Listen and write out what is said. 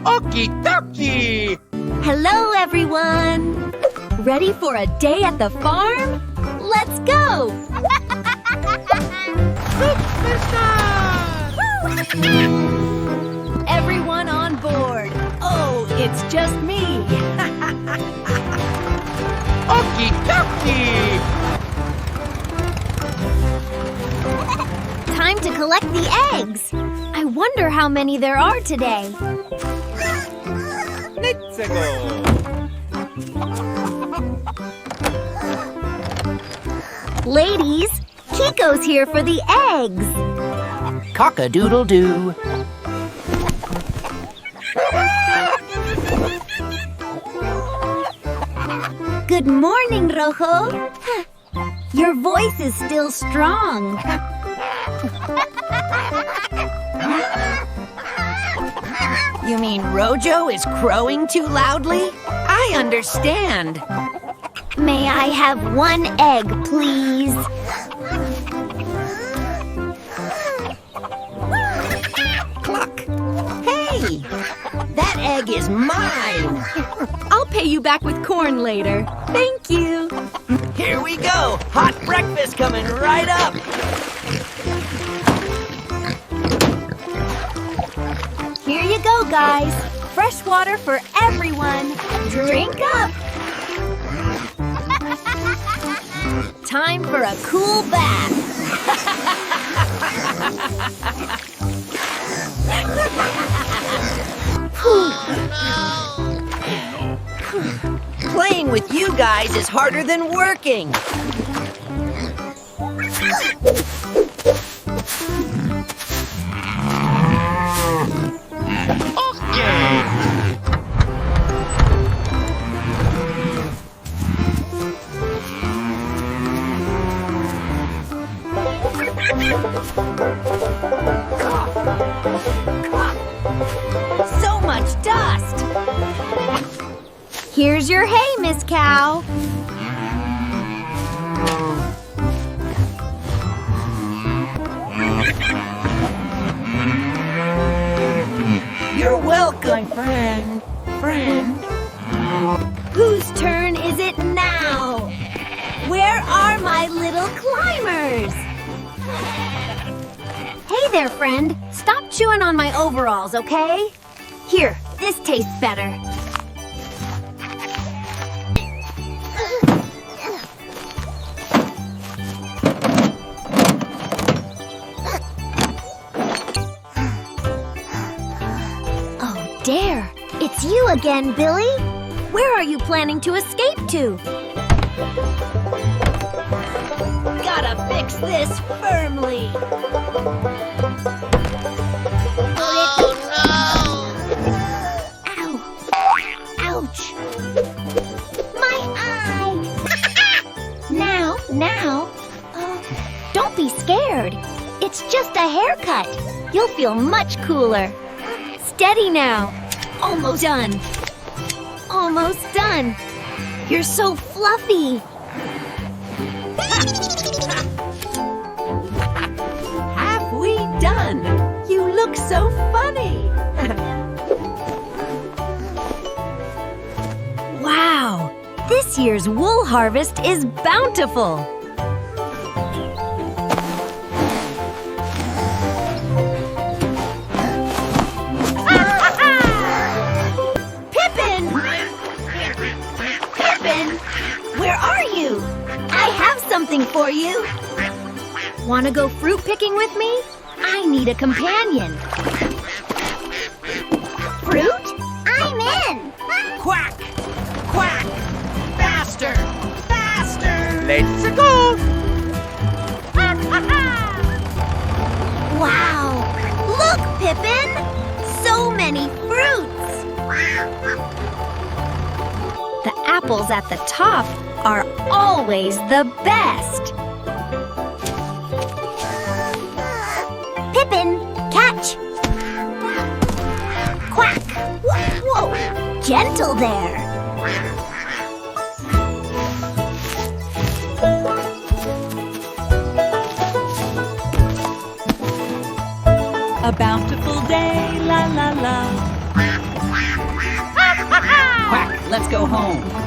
Okie dokie! Hello, everyone! Ready for a day at the farm? Let's go! Everyone on board! Oh, it's just me! Okie dokie! Time to collect the eggs! I wonder how many there are today. Let's go! Ladies, Kiko's here for the eggs! Cock-a-doodle-doo. Good morning, Rojo! Your voice is still strong. You mean Rojo is crowing too loudly? I understand. May I have one egg, please? Cluck. Hey, that egg is mine. I'll pay you back with corn later. Thank you. Here we go. Hot breakfast coming right up. Here you go, guys. Fresh water for everyone. Drink up. Time for a cool bath. Playing with you guys is harder than working. So much dust. Here's your hay, Miss Cow. You're welcome, friend. Whose turn is it now? Where are my little climbers? Hey there, friend. Stop chewing on my overalls, okay? Here, this tastes better. Oh, Dare. It's you again, Billy. Where are you planning to escape to? Gotta fix this firmly. Oh, no! Ow! Ouch! My eye! Now! Don't be scared. It's just a haircut. You'll feel much cooler. Steady now. Almost done. Almost done. You're so fluffy. Halfway done. You look so funny. Wow! This year's wool harvest is bountiful. Pippin! Pippin! Where are you? I have something for you. Want to go fruit picking with me? I need a companion. Fruit? I'm in. Quack! Quack! Faster! Faster! Let's go! Wow! Look, Pippin! So many fruits! The apples at the top are always the best! Pippin, catch! Quack! Whoa! Gentle there! A bountiful day, la la la. Quack, let's go home.